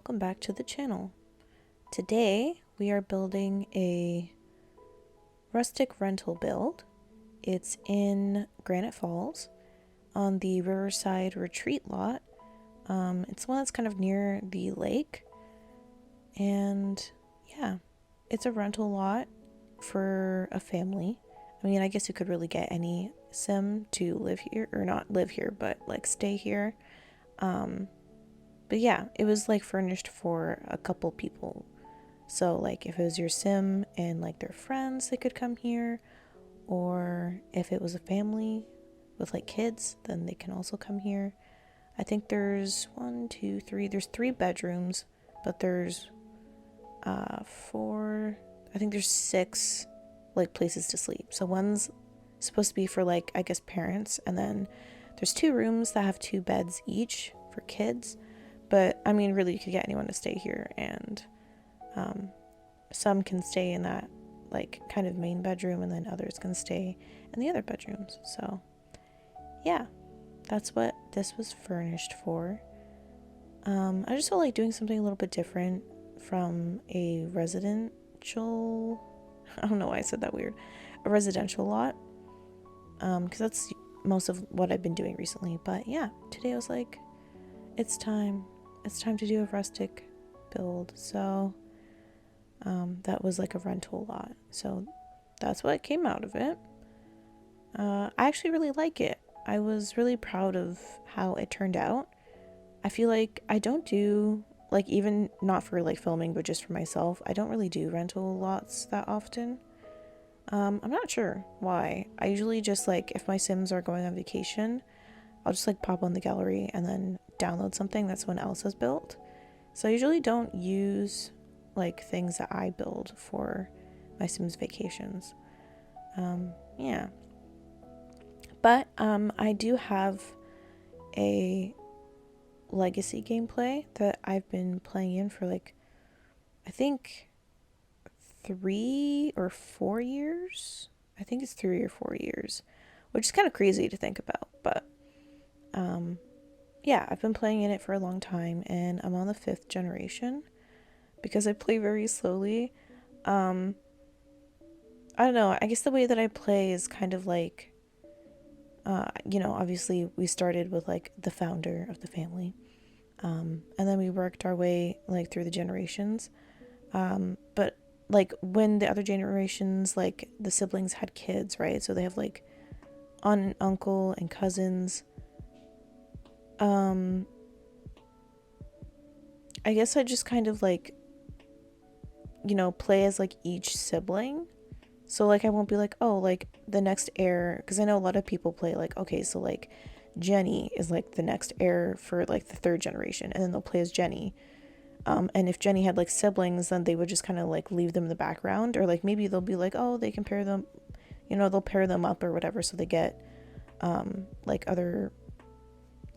welcome back to the channel. Today we are building a rustic rental build. It's in Granite Falls on the Riverside Retreat lot. It's one that's kind of near the lake, and yeah, it's a rental lot for a family. I mean, I guess you could really get any sim to live here, or not live here, but like stay here. But yeah, it was like furnished for a couple people. So like if it was your sim and like their friends, they could come here. Or if it was a family with like kids, then they can also come here. I think there's there's 3 bedrooms, but there's 4, I think there's 6 like places to sleep. So one's supposed to be for like, I guess, parents, and then there's 2 rooms that have 2 beds each for kids. But I mean, really, you could get anyone to stay here, and some can stay in that like kind of main bedroom, and then others can stay in the other bedrooms. So yeah, that's what this was furnished for. I just felt like doing something a little bit different from a residential, I don't know why I said that weird, a residential lot, because that's most of what I've been doing recently. But yeah, today I was like, it's time to do a rustic build. So that was like a rental lot, so that's what came out of it. I actually really like it. I was really proud of how it turned out. I feel like I don't do, like, even not for like filming, but just for myself, I don't really do rental lots that often. I'm not sure why. I usually just, like, if my sims are going on vacation, I'll just like pop on the gallery and then download something that someone else has built. So I usually don't use like things that I build for my sims vacations. Yeah. But I do have a legacy gameplay that I've been playing in for like, I think 3 or 4 years. I think it's 3 or 4 years, which is kind of crazy to think about, but yeah, I've been playing in it for a long time, and I'm on the 5th generation because I play very slowly. I don't know, I guess the way that I play is kind of like, obviously we started with like the founder of the family, and then we worked our way like through the generations. But like when the other generations, like the siblings had kids, right? So they have like aunt and uncle and cousins. I guess I just kind of like, play as like each sibling. So like I won't be like, oh, like the next heir, because I know a lot of people play like, okay, so like Jenny is like the next heir for like the 3rd generation, and then they'll play as Jenny. And if Jenny had like siblings, then they would just kind of like leave them in the background, or like maybe they'll be like, oh, they can pair them, they'll pair them up or whatever, so they get like other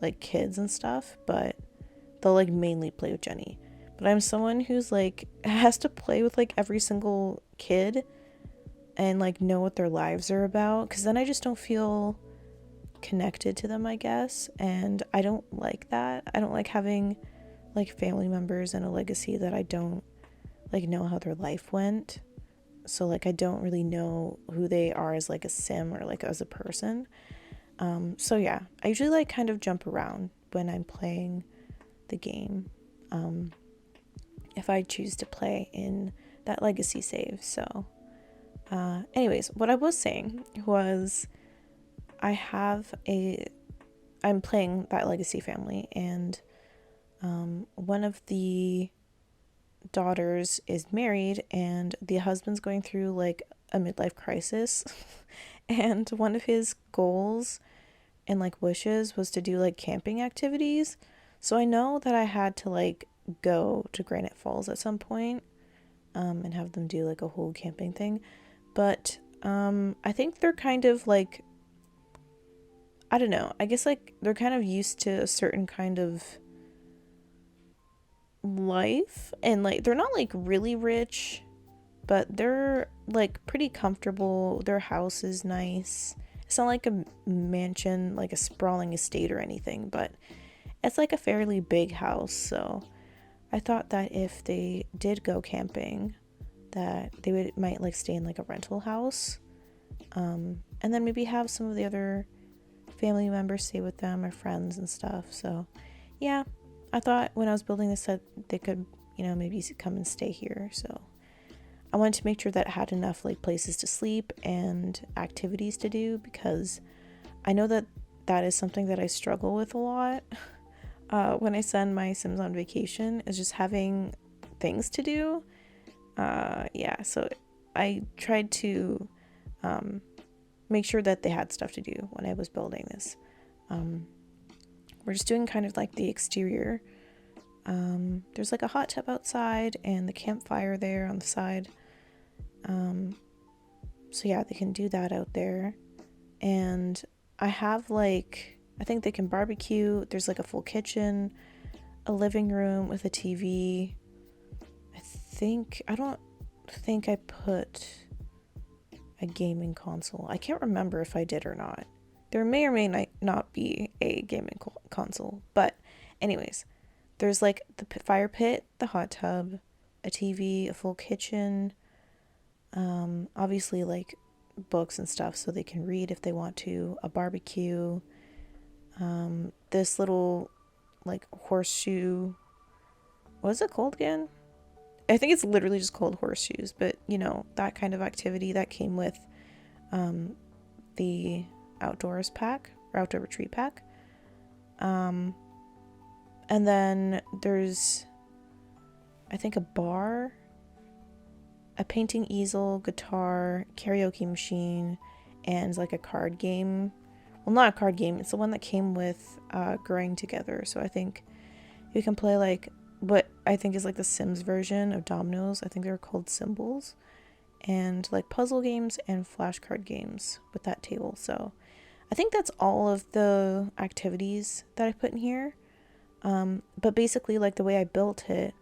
like kids and stuff, but they'll like mainly play with Jenny. But I'm someone who's like has to play with like every single kid and like know what their lives are about, because then I just don't feel connected to them, I guess. And I don't like that. I don't like having like family members and a legacy that I don't like know how their life went. So like I don't really know who they are as like a sim or like as a person. So yeah, I usually like kind of jump around when I'm playing the game, if I choose to play in that legacy save. So anyways, what I was saying was I'm playing that legacy family, and one of the daughters is married, and the husband's going through like a midlife crisis. And one of his goals and like wishes was to do like camping activities. So I know that I had to like go to Granite Falls at some point, and have them do like a whole camping thing. But I think they're kind of like, I don't know, I guess like they're kind of used to a certain kind of life, and like they're not like really rich, but they're like pretty comfortable. Their house is nice. It's not like a mansion, like a sprawling estate or anything, but it's like a fairly big house. So I thought that if they did go camping, that they might like stay in like a rental house, and then maybe have some of the other family members stay with them or friends and stuff. So yeah, I thought when I was building this that they could, maybe come and stay here. So I wanted to make sure that it had enough like places to sleep and activities to do, because I know that that is something that I struggle with a lot when I send my Sims on vacation, is just having things to do. Yeah, so I tried to make sure that they had stuff to do when I was building this. We're just doing kind of like the exterior. There's like a hot tub outside and the campfire there on the side. So yeah, they can do that out there. And I have like, I think they can barbecue. There's like a full kitchen, a living room with a TV. I don't think I put a gaming console. I can't remember if I did or not. There may or may not be a gaming console. But anyways, there's like the fire pit, the hot tub, a TV, a full kitchen, obviously like books and stuff so they can read if they want to, a barbecue, this little like horseshoe, what is it called again? I think it's literally just called horseshoes, but that kind of activity that came with the outdoors pack or outdoor retreat pack. And then there's, I think, a bar, a painting easel, guitar, karaoke machine, and like a card game. Well, not a card game, it's the one that came with Growing Together. So I think you can play like what I think is like the Sims version of dominoes. I think they're called Symbols. And like puzzle games and flashcard games with that table. So I think that's all of the activities that I put in here. But basically, like the way I built it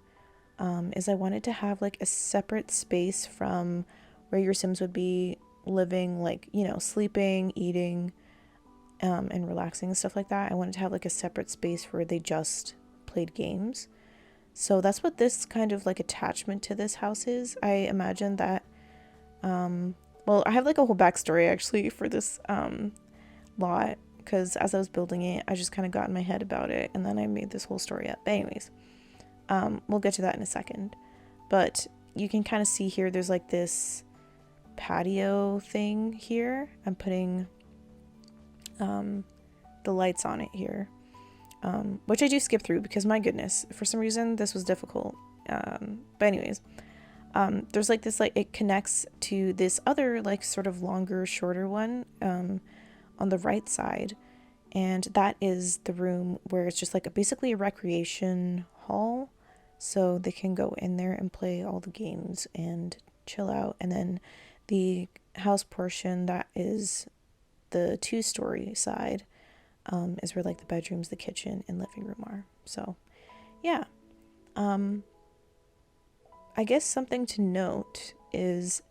is I wanted to have like a separate space from where your Sims would be living, like, sleeping, eating, and relaxing and stuff like that. I wanted to have like a separate space where they just played games. So that's what this kind of like attachment to this house is. I imagine that, well, I have like a whole backstory actually for this lot, because as I was building it, I just kind of got in my head about it, and then I made this whole story up. But anyways, we'll get to that in a second. But you can kind of see here, there's like this patio thing here. I'm putting the lights on it here, which I do skip through because my goodness, for some reason this was difficult. But anyways, there's like this, like it connects to this other like sort of longer, shorter one on the right side, and that is the room where it's just like basically a recreation hall, so they can go in there and play all the games and chill out. And then the house portion that is the 2-story side is where like the bedrooms, the kitchen, and living room are. So yeah, I guess something to note is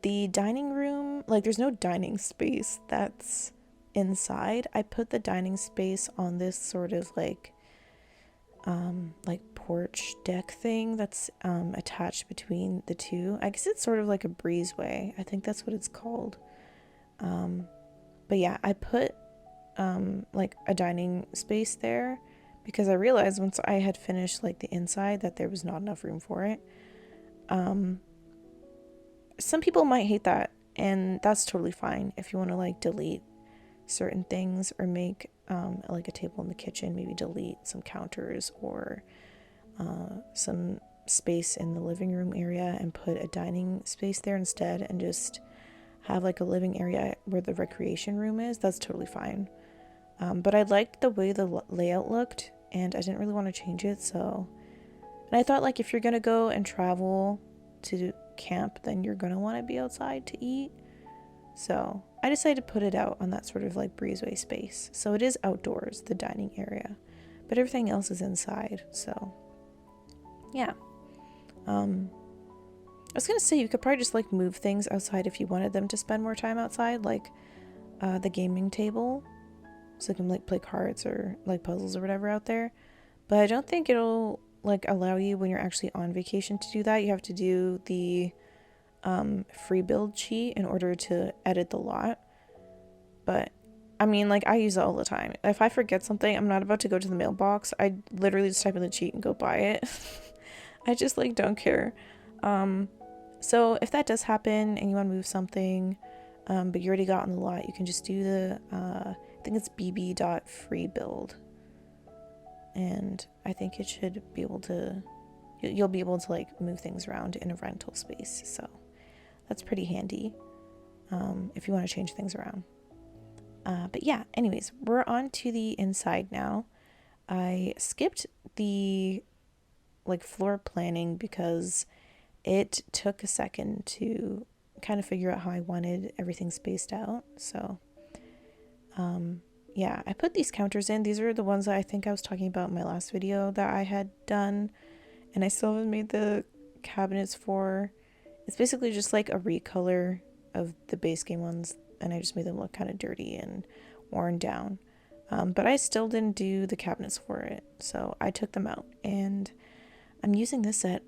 the dining room, like there's no dining space that's inside. I put the dining space on this sort of like porch deck thing that's attached between the two. I guess it's sort of like a breezeway. I think that's what it's called. But yeah, I put like a dining space there because I realized once I had finished like the inside that there was not enough room for it. Some people might hate that, and that's totally fine if you want to like delete certain things or make like a table in the kitchen, maybe delete some counters or some space in the living room area and put a dining space there instead, and just have like a living area where the recreation room is. That's totally fine. But I liked the way the layout looked, and I didn't really want to change it. So, and I thought like if you're gonna go and travel to camp, then you're gonna want to be outside to eat. So I decided to put it out on that sort of like breezeway space. So it is outdoors, the dining area, but everything else is inside. So yeah. I was gonna say you could probably just like move things outside if you wanted them to spend more time outside, like the gaming table, so they can like play cards or like puzzles or whatever out there. But I don't think it'll like allow you when you're actually on vacation to do that. You have to do the free build cheat in order to edit the lot. But I mean, like, I use it all the time. If I forget something, I'm not about to go to the mailbox. I literally just type in the cheat and go buy it. I just, like, don't care. So if that does happen and you want to move something, but you already got on the lot, you can just do the, I think it's bb.freebuild. And I think it should be able to, you'll be able to, like, move things around in a rental space. So that's pretty handy if you want to change things around. But yeah, anyways, we're on to the inside now. I skipped the like floor planning because it took a second to kind of figure out how I wanted everything spaced out. So yeah, I put these counters in. These are the ones that I think I was talking about in my last video that I had done, and I still haven't made the cabinets for. It's basically just like a recolor of the base game ones, and I just made them look kind of dirty and worn down. But I still didn't do the cabinets for it, so I took them out, and I'm using this set,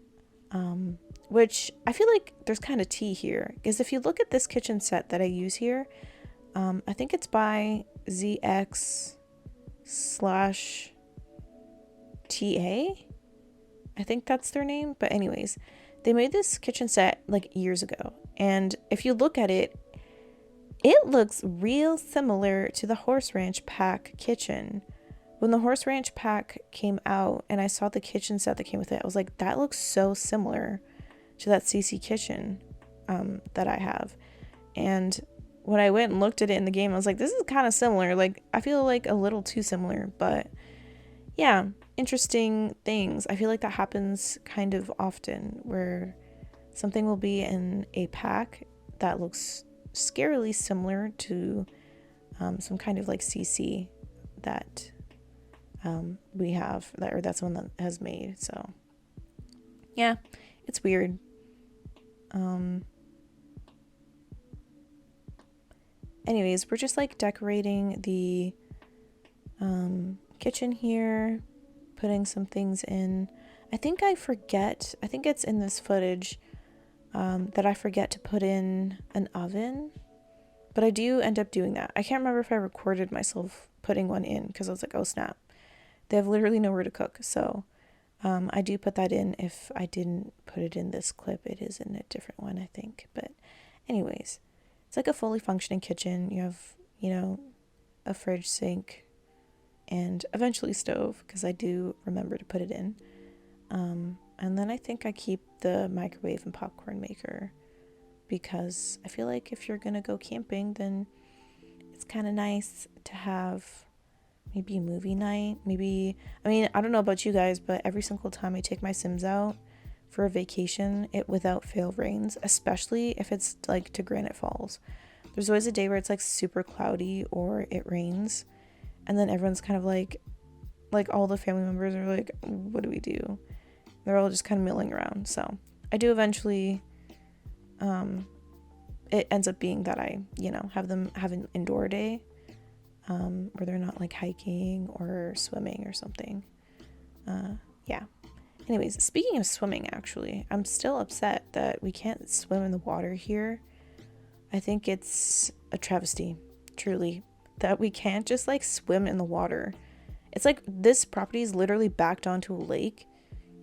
which I feel like there's kind of tea here, because if you look at this kitchen set that I use here, I think it's by ZX/TA. I think that's their name, but anyways, they made this kitchen set like years ago, and if you look at it, it looks real similar to the Horse Ranch Pack kitchen. When the Horse Ranch Pack came out and I saw the kitchen set that came with it, I was like, that looks so similar to that CC kitchen that I have. And when I went and looked at it in the game, I was like, this is kind of similar. Like, I feel like a little too similar, but yeah, interesting things. I feel like that happens kind of often, where something will be in a pack that looks scarily similar to some kind of like CC that we have, or that someone that has made. So yeah, it's weird. Anyways, we're just like decorating the kitchen here, putting some things in. I think it's in this footage that I forget to put in an oven, but I do end up doing that. I can't remember if I recorded myself putting one in, because I was like, oh snap, they have literally nowhere to cook. So I do put that in. If I didn't put it in this clip, it is in a different one, I think. But anyways, it's like a fully functioning kitchen. You have, a fridge, sink, and eventually stove, because I do remember to put it in. And then I think I keep the microwave and popcorn maker, because I feel like if you're gonna go camping, then it's kind of nice to have maybe a movie night. I don't know about you guys, but every single time I take my Sims out for a vacation, it without fail rains, especially if it's like to Granite Falls. There's always a day where it's like super cloudy or it rains, and then everyone's kind of like all the family members are like, what do we do? They're all just kind of milling around. So I do eventually, it ends up being that I, have them have an indoor day, where they're not like hiking or swimming or something. Yeah. Anyways, speaking of swimming, actually, I'm still upset that we can't swim in the water here. I think it's a travesty, truly, that we can't just like swim in the water. It's like this property is literally backed onto a lake,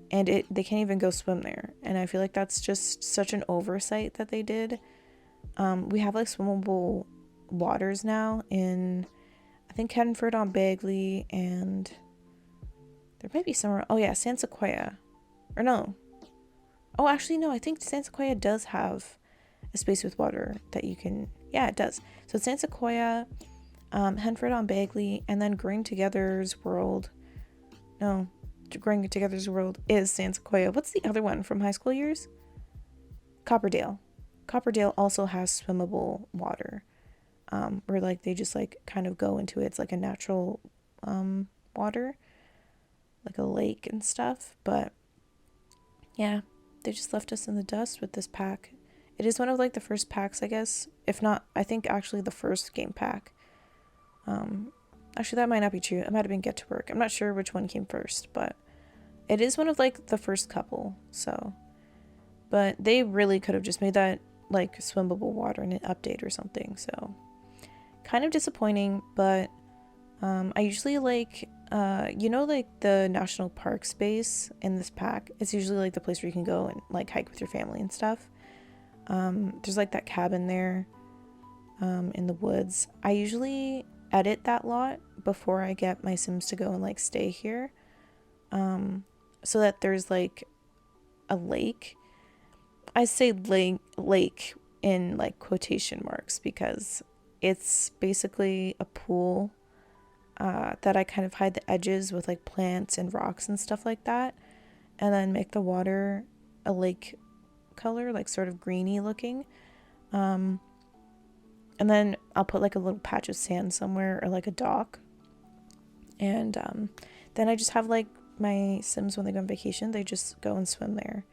and they can't even go swim there. And I feel like that's just such an oversight that they did. We have like swimmable waters now in, I think, Henford on Bagley, and there might be somewhere. Oh yeah, San Sequoia. Or no. Oh, actually no, I think San Sequoia does have a space with water that you can, yeah, it does. So it's San Sequoia, Henford on Bagley, and then Growing Together's World. No, Growing Together's World is San Sequoia. What's the other one from high school years? Copperdale. Copperdale also has swimmable water, where like they just like kind of go into it. It's like a natural water, like a lake and stuff. But yeah, they just left us in the dust with this pack. It is one of like the first packs, I guess, if not, I think actually the first game pack. Actually, that might not be true. It might have been Get to Work. I'm not sure which one came first, but It is one of like the first couple, so, but they really could have just made that like swimmable water in an update or something, so kind of disappointing. But I usually like like the national park space in this pack. It's usually like the place where you can go and like hike with your family and stuff. There's like that cabin there in the woods. I usually edit that lot before I get my Sims to go and like stay here, so that there's like a lake. I say lake in like quotation marks because it's basically a pool that I kind of hide the edges with like plants and rocks and stuff like that, and then make the water a lake color, like sort of greeny looking. And then I'll put like a little patch of sand somewhere or like a dock. And then I just have like my Sims, when they go on vacation, they just go and swim there.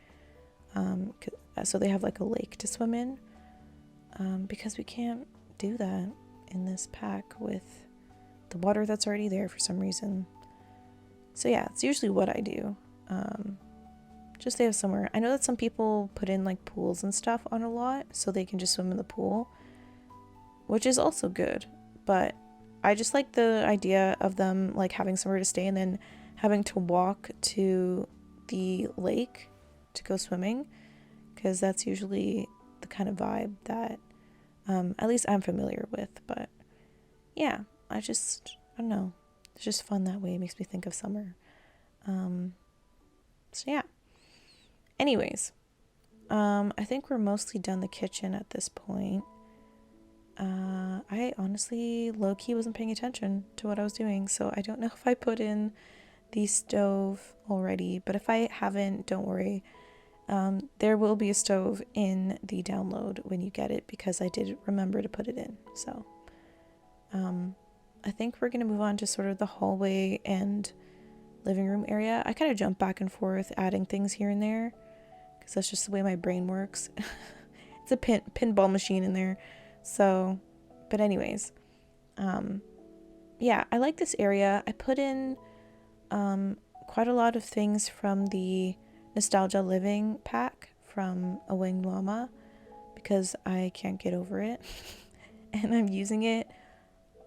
So they have like a lake to swim in, because we can't do that in this pack with the water that's already there for some reason. So yeah, it's usually what I do. Just they have somewhere. I know that some people put in like pools and stuff on a lot so they can just swim in the pool, which is also good, but I just like the idea of them like having somewhere to stay and then having to walk to the lake to go swimming, because that's usually the kind of vibe that at least I'm familiar with. But yeah, I don't know, it's just fun that way. It makes me think of summer. So yeah, anyways, I think we're mostly done the kitchen at this point. I honestly low-key wasn't paying attention to what I was doing, so I don't know if I put in the stove already, but if I haven't, don't worry. There will be a stove in the download when you get it, because I did remember to put it in. So I think we're gonna move on to sort of the hallway and living room area. I kind of jump back and forth adding things here and there because that's just the way my brain works. It's a pinball machine in there. So, but anyways, yeah, I like this area. I put in quite a lot of things from the Nostalgia Living pack from A Winged Llama because I can't get over it. And I'm using it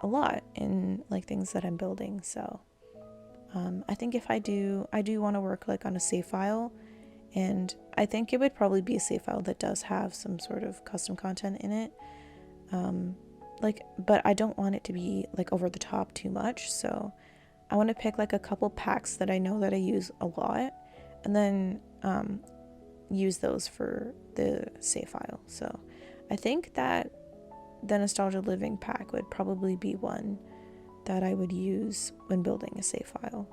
a lot in like things that I'm building. So I think if I do want to work like on a save file, and I think it would probably be a save file that does have some sort of custom content in it. But I don't want it to be like over the top too much. So I want to pick like a couple packs that I know that I use a lot, and then use those for the save file. So I think that the Nostalgia Living pack would probably be one that I would use when building a save file.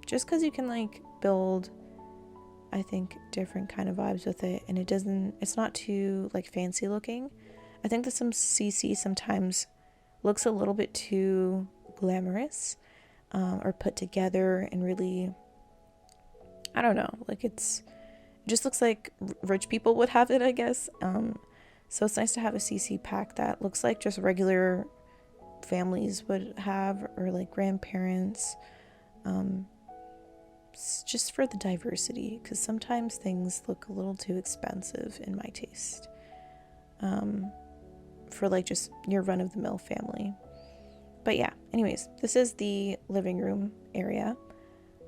Just because you can like build, I think, different kind of vibes with it, and it's not too like fancy looking. I think that some CC sometimes looks a little bit too glamorous, or put together, and really, I don't know, like it just looks like rich people would have it, I guess. So it's nice to have a CC pack that looks like just regular families would have, or like grandparents, just for the diversity, because sometimes things look a little too expensive in my taste, for like just your run-of-the-mill family. But yeah, anyways, this is the living room area.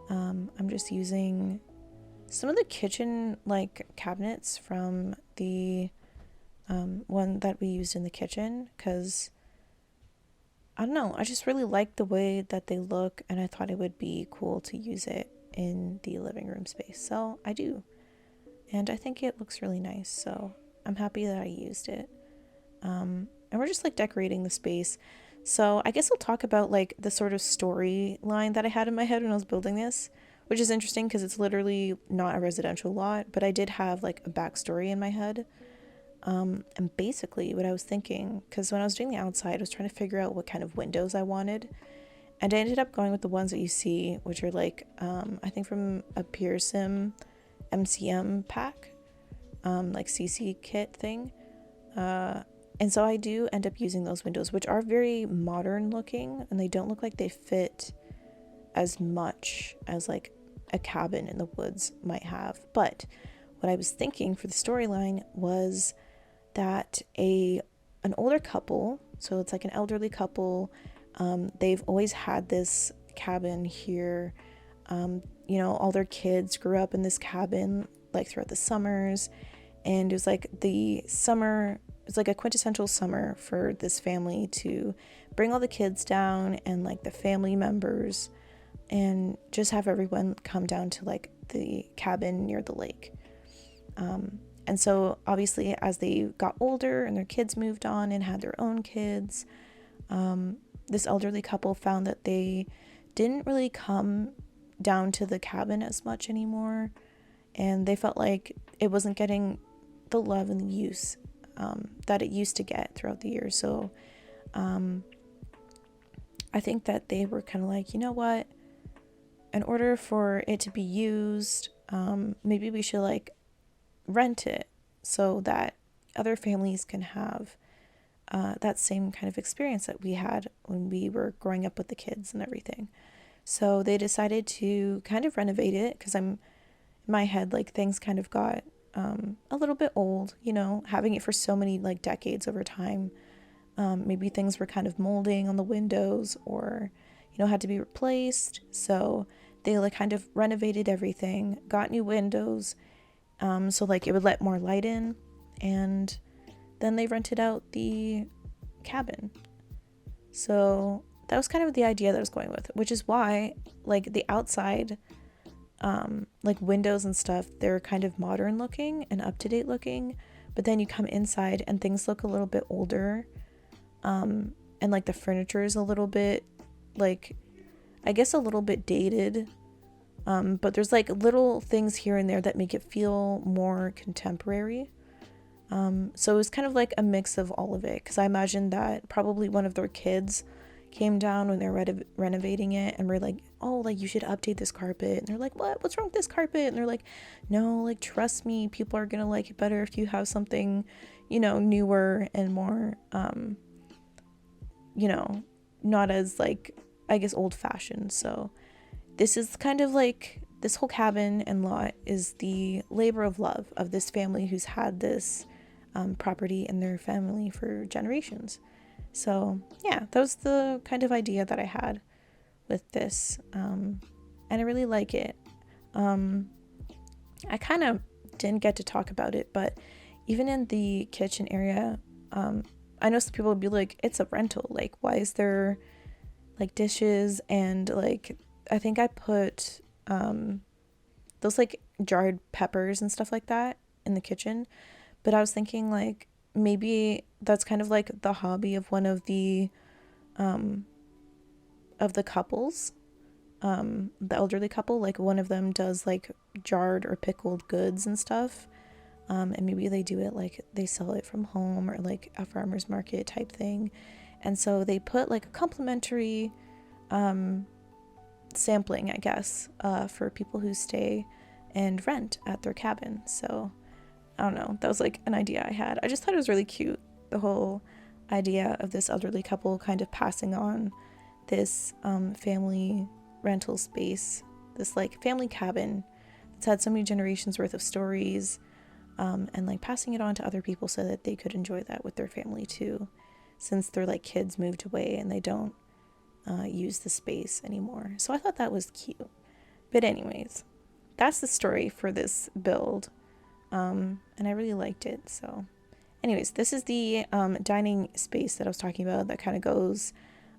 I'm just using some of the kitchen like cabinets from the one that we used in the kitchen, because I don't know, I just really like the way that they look, and I thought it would be cool to use it in the living room space. So I do, and I think it looks really nice, so I'm happy that I used it. And we're just like decorating the space. So I guess I'll talk about like the sort of storyline that I had in my head when I was building this, which is interesting because it's literally not a residential lot, but I did have like a backstory in my head. And basically what I was thinking, because when I was doing the outside, I was trying to figure out what kind of windows I wanted, and I ended up going with the ones that you see, which are like, I think from a Pearson MCM pack, like CC kit thing. And so I do end up using those windows, which are very modern looking, and they don't look like they fit as much as like a cabin in the woods might have. But what I was thinking for the storyline was that an older couple, so it's like an elderly couple, they've always had this cabin here. All their kids grew up in this cabin like throughout the summers, and it was like a quintessential summer for this family to bring all the kids down and like the family members and just have everyone come down to like the cabin near the lake. And so obviously as they got older and their kids moved on and had their own kids, this elderly couple found that they didn't really come down to the cabin as much anymore, and they felt like it wasn't getting the love and the use that it used to get throughout the years. So I think that they were kind of like, you know what, in order for it to be used, maybe we should like rent it so that other families can have that same kind of experience that we had when we were growing up with the kids and everything. So they decided to kind of renovate it, because in my head, like, things kind of got a little bit old, having it for so many like decades over time. Maybe things were kind of molding on the windows, or had to be replaced. So they like kind of renovated everything, got new windows, so like it would let more light in, and then they rented out the cabin. So that was kind of the idea that I was going with, which is why like the outside like windows and stuff, they're kind of modern looking and up to date looking, but then you come inside and things look a little bit older, and like the furniture is a little bit like, I guess, a little bit dated, but there's like little things here and there that make it feel more contemporary. So it was kind of like a mix of all of it, because I imagine that probably one of their kids came down when they're renovating it and we're like, oh, like, you should update this carpet, and they're like, what's wrong with this carpet? And they're like, no, like, trust me, people are gonna like it better if you have something newer and more not as like, I guess, old fashioned. So this is kind of like, this whole cabin and lot is the labor of love of this family who's had this property in their family for generations. So yeah, that was the kind of idea that I had with this, and I really like it. I kind of didn't get to talk about it, but even in the kitchen area, I know some people would be like, it's a rental, like, why is there like dishes and like, I think I put those like jarred peppers and stuff like that in the kitchen. But I was thinking like, maybe that's kind of like the hobby of one of the couples, the elderly couple. Like, one of them does like jarred or pickled goods and stuff, and maybe they do it like they sell it from home or like a farmer's market type thing. And so they put like a complimentary sampling, I guess, for people who stay and rent at their cabin. So I don't know, that was like an idea I had. I just thought it was really cute, the whole idea of this elderly couple kind of passing on this family rental space, this like family cabin that's had so many generations worth of stories, and like passing it on to other people so that they could enjoy that with their family too, since their like kids moved away and they don't use the space anymore. So I thought that was cute. But anyways, that's the story for this build. And I really liked it. So anyways, this is the dining space that I was talking about that kind of goes,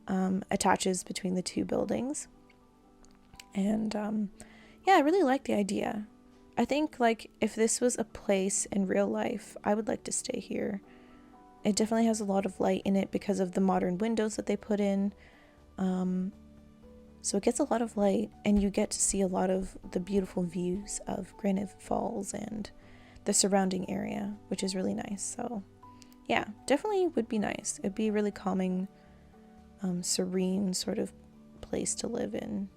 attaches between the two buildings. And yeah, I really like the idea. I think like if this was a place in real life, I would like to stay here. It definitely has a lot of light in it because of the modern windows that they put in. So it gets a lot of light, and you get to see a lot of the beautiful views of Granite Falls and the surrounding area, which is really nice. So yeah, definitely would be nice. It'd be a really calming, serene sort of place to live in,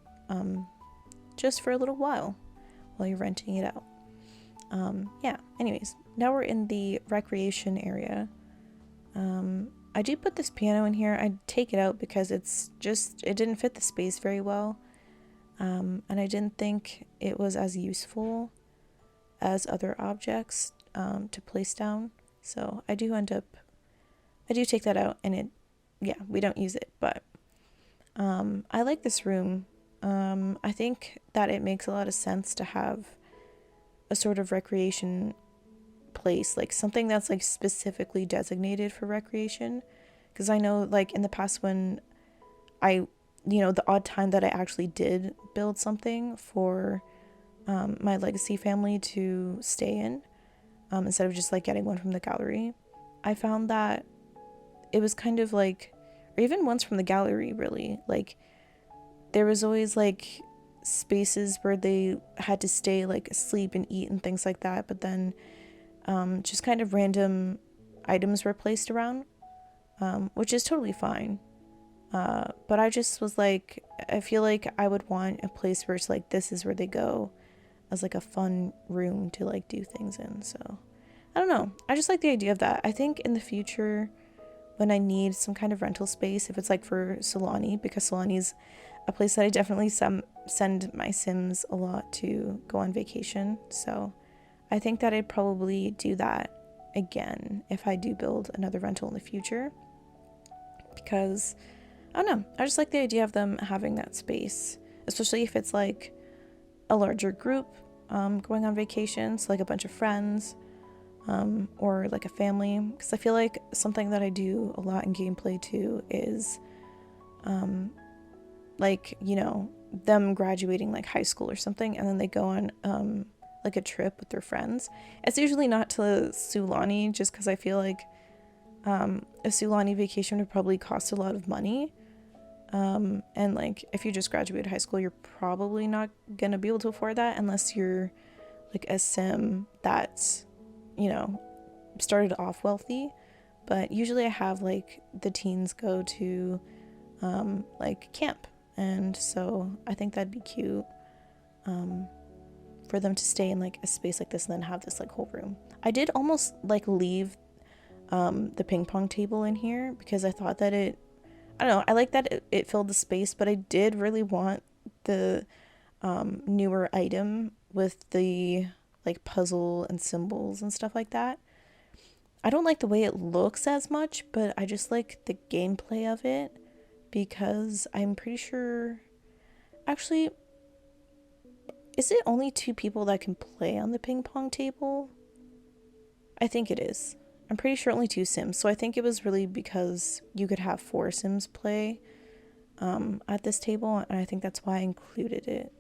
just for a little while you're renting it out. Yeah, anyways, now we're in the recreation area. I do put this piano in here. I take it out because it didn't fit the space very well. And I didn't think it was as useful as other objects to place down. So I do take that out, and we don't use it. But I like this room. I think that it makes a lot of sense to have a sort of recreation place, like something that's like specifically designated for recreation. Because I know, like, in the past, when the odd time that I actually did build something for my legacy family to stay in, instead of just like getting one from the gallery, I found that it was kind of like, or even ones from the gallery, really, like, there was always like spaces where they had to stay, like, sleep and eat and things like that, but then just kind of random items were placed around, which is totally fine. But I just was like, I feel like I would want a place where it's like, this is where they go, as like a fun room to like do things in. So I don't know, I just like the idea of that. I think in the future, when I need some kind of rental space, if it's like for Solani, because Solani's a place that I definitely send my Sims a lot to go on vacation. So I think that I'd probably do that again if I do build another rental in the future, because I don't know, I just like the idea of them having that space, especially if it's like a larger group going on vacations, like a bunch of friends, or like a family. Because I feel like something that I do a lot in gameplay too is like, them graduating like high school or something, and then they go on like a trip with their friends. It's usually not to Sulani, just because I feel like a Sulani vacation would probably cost a lot of money. And like, if you just graduated high school, you're probably not gonna be able to afford that unless you're like a sim that's, started off wealthy. But usually I have like the teens go to like camp, and so I think that'd be cute for them to stay in like a space like this and then have this like whole room. I did almost like leave the ping pong table in here because I thought that I don't know, I like that it filled the space, but I did really want the newer item with the like puzzle and symbols and stuff like that. I don't like the way it looks as much, but I just like the gameplay of it, because I'm pretty sure, actually, is it only 2 people that can play on the ping pong table? I think it is. I'm pretty sure only 2 Sims, so I think it was really because you could have 4 Sims play at this table, and I think that's why I included it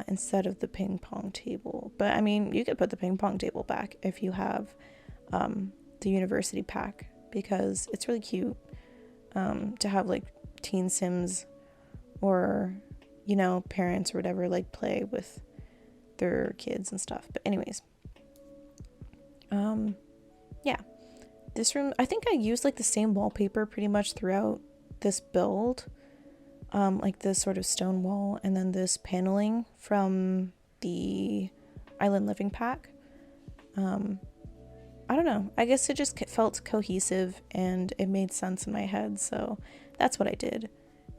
instead of the ping pong table. But I mean, you could put the ping pong table back if you have the university pack, because it's really cute to have like teen Sims or parents or whatever like play with their kids and stuff. But anyways, yeah, this room, I think I used like the same wallpaper pretty much throughout this build, like this sort of stone wall, and then this paneling from the Island Living pack. I don't know, I guess it just felt cohesive and it made sense in my head, so that's what I did.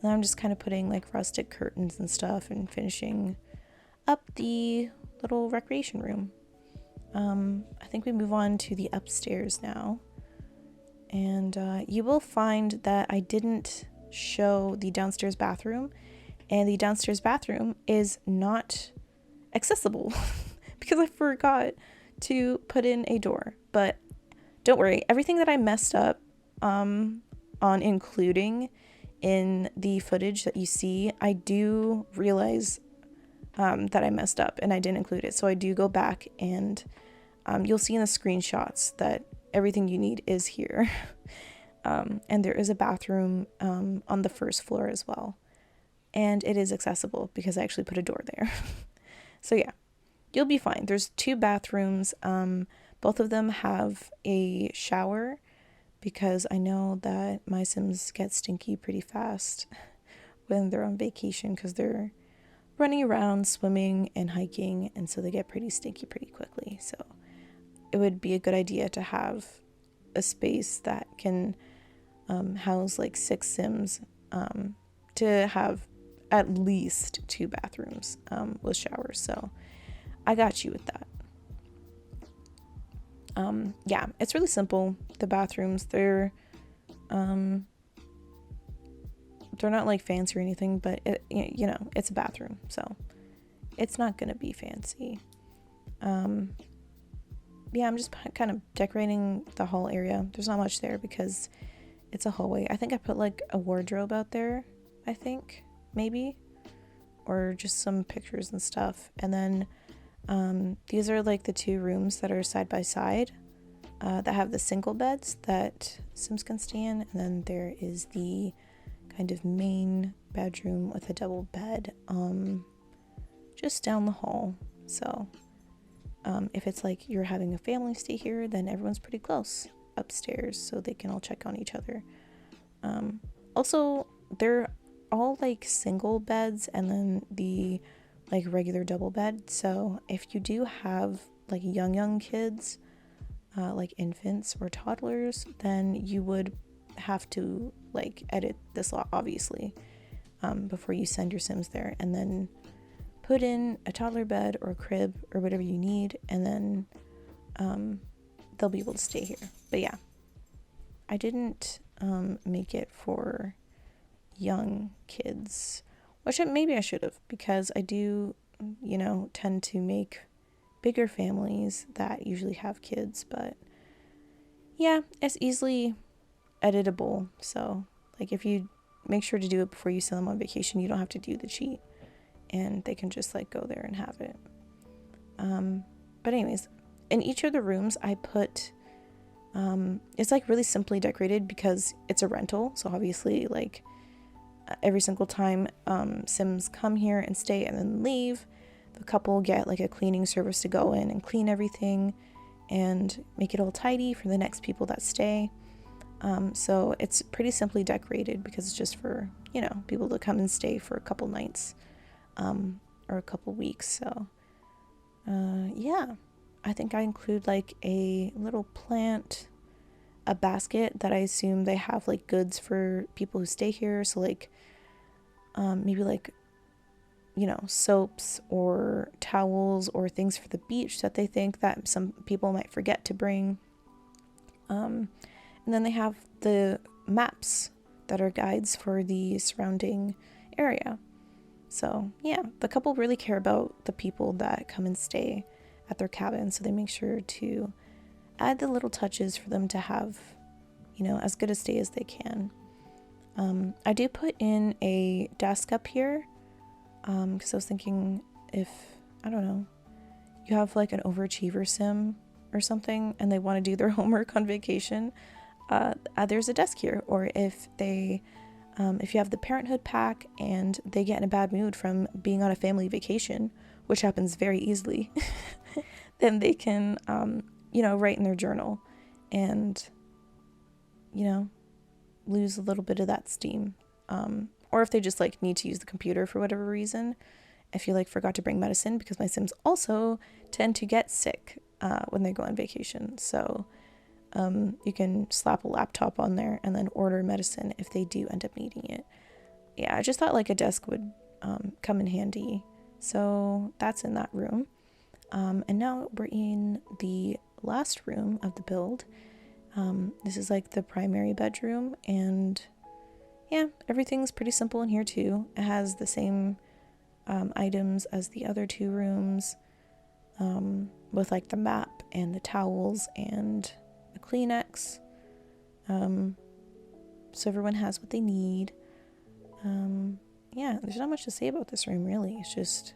And I'm just kind of putting like rustic curtains and stuff and finishing up the little recreation room. I think we move on to the upstairs now, and you will find that I didn't show the downstairs bathroom, and the downstairs bathroom is not accessible because I forgot to put in a door. But don't worry, everything that I messed up on including in the footage that you see, I do realize that I messed up and I didn't include it. So I do go back, and you'll see in the screenshots that everything you need is here. And there is a bathroom on the first floor as well. And it is accessible because I actually put a door there. So yeah, you'll be fine. There's 2 bathrooms. Both of them have a shower, because I know that my Sims get stinky pretty fast when they're on vacation, because they're running around, swimming and hiking, and so they get pretty stinky pretty quickly. So it would be a good idea to have a space that can house like 6 Sims, to have at least 2 bathrooms with showers. So I got you with that. Yeah, it's really simple. The bathrooms, they're not like fancy or anything, but it's a bathroom, so it's not gonna be fancy. Yeah, I'm just kind of decorating the hall area. There's not much there because it's a hallway. I think I put like a wardrobe out there, I think, maybe, or just some pictures and stuff. And then these are like the 2 rooms that are side by side that have the single beds that Sims can stay in. And then there is the kind of main bedroom with a double bed just down the hall. So if it's like you're having a family stay here, then everyone's pretty close upstairs, so they can all check on each other. Also, they're all like single beds and then the like regular double bed. So if you do have like young kids, like infants or toddlers, then you would have to like edit this lot, obviously, before you send your Sims there, and then put in a toddler bed or a crib or whatever you need, and then they'll be able to stay here. But yeah, I didn't make it for young kids, which maybe I should have, because I do, tend to make bigger families that usually have kids. But yeah, it's easily editable. So like if you make sure to do it before you send them on vacation, you don't have to do the cheat, and they can just like go there and have it. But anyways, in each of the rooms I put it's like really simply decorated because it's a rental, so obviously like every single time Sims come here and stay and then leave, the couple get like a cleaning service to go in and clean everything and make it all tidy for the next people that stay. So it's pretty simply decorated because it's just for people to come and stay for a couple nights or a couple weeks. So yeah, I think I include like a little plant, a basket that I assume they have like goods for people who stay here. So like maybe like soaps or towels or things for the beach that they think that some people might forget to bring. And then they have the maps that are guides for the surrounding area. So yeah, the couple really care about the people that come and stay at their cabin, so they make sure to add the little touches for them to have, as good a stay as they can. I do put in a desk up here because I was thinking if, I don't know, you have like an overachiever sim or something and they want to do their homework on vacation, there's a desk here. Or if they if you have the parenthood pack and they get in a bad mood from being on a family vacation, which happens very easily, then they can write in their journal and lose a little bit of that steam. Or if they just like need to use the computer for whatever reason, if you like forgot to bring medicine, because my Sims also tend to get sick when they go on vacation. So you can slap a laptop on there and then order medicine if they do end up needing it. Yeah, I just thought like a desk would come in handy. So that's in that room. And now we're in the last room of the build. This is like the primary bedroom, and yeah, everything's pretty simple in here too. It has the same items as the other 2 rooms, with like the map and the towels and a Kleenex. So everyone has what they need. Yeah, there's not much to say about this room really. It's just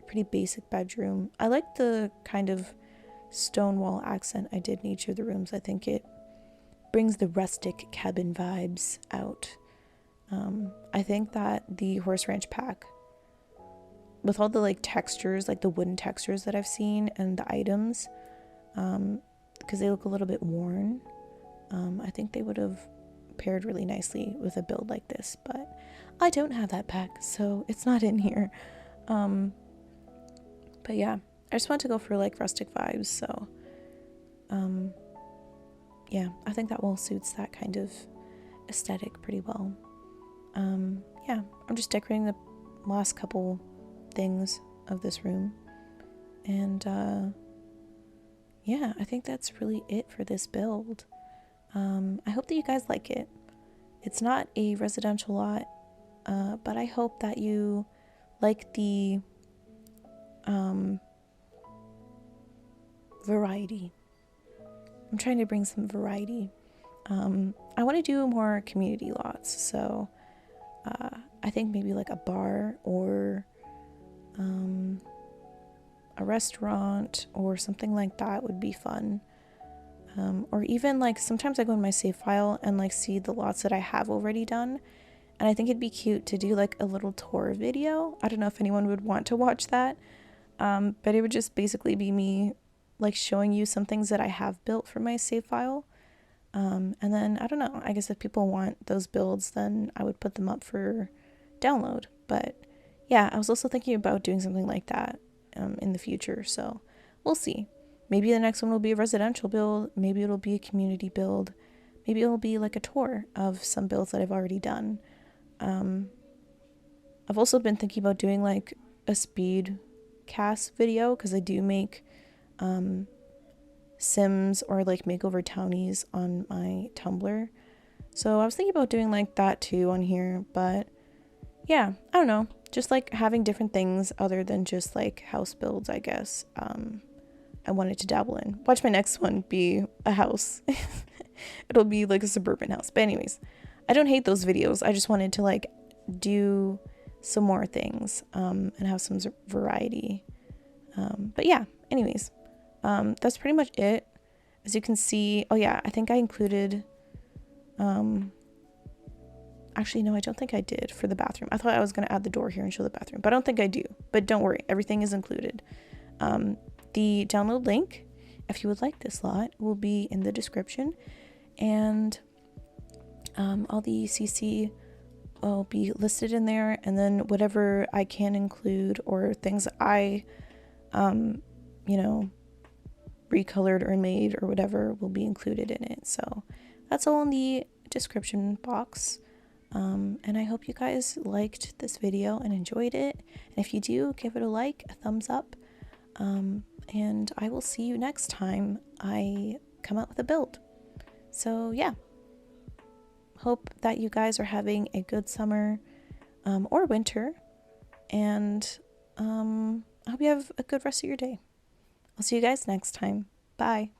a pretty basic bedroom. I like the kind of stone wall accent I did in each of the rooms. I think it brings the rustic cabin vibes out. I think that the horse ranch pack, with all the like textures, like the wooden textures that I've seen and the items, because they look a little bit worn, I think they would have paired really nicely with a build like this, but I don't have that pack, so it's not in here. But yeah, I just want to go for like rustic vibes, so yeah, I think that wall suits that kind of aesthetic pretty well. yeah, I'm just decorating the last couple things of this room. And yeah, I think that's really it for this build. I hope that you guys like it. It's not a residential lot, but I hope that you like the variety. I'm trying to bring some variety. I want to do more community lots, so I think maybe like a bar or a restaurant or something like that would be fun. Or even like sometimes I go in my save file and like see the lots that I have already done, and I think it'd be cute to do like a little tour video. I don't know if anyone would want to watch that, but it would just basically be me like showing you some things that I have built for my save file. And then I don't know, I guess if people want those builds, then I would put them up for download. But yeah, I was also thinking about doing something like that in the future, so we'll see. Maybe the next one will be a residential build, maybe it'll be a community build, maybe it'll be like a tour of some builds that I've already done. I've also been thinking about doing like a speed cast video, because I do make Sims or like makeover townies on my Tumblr. So I was thinking about doing like that too on here, but yeah, I don't know, just like having different things other than just like house builds, I guess. I wanted to dabble in. Watch my next one be a house. It'll be like a suburban house. But anyways, I don't hate those videos. I just wanted to like do some more things and have some variety. But yeah, anyways, that's pretty much it. As you can see, oh yeah, I think I included, actually no, I don't think I did for the bathroom. I thought I was going to add the door here and show the bathroom, but I don't think I do. But don't worry, everything is included. The download link, if you would like this lot, will be in the description, and all the CC will be listed in there, and then whatever I can include or things I you know, recolored or made or whatever will be included in it. So that's all in the description box. And I hope you guys liked this video and enjoyed it, and if you do, give it a like, a thumbs up, and I will see you next time I come out with a build. So yeah, hope that you guys are having a good summer or winter, and I hope you have a good rest of your day. I'll see you guys next time. Bye.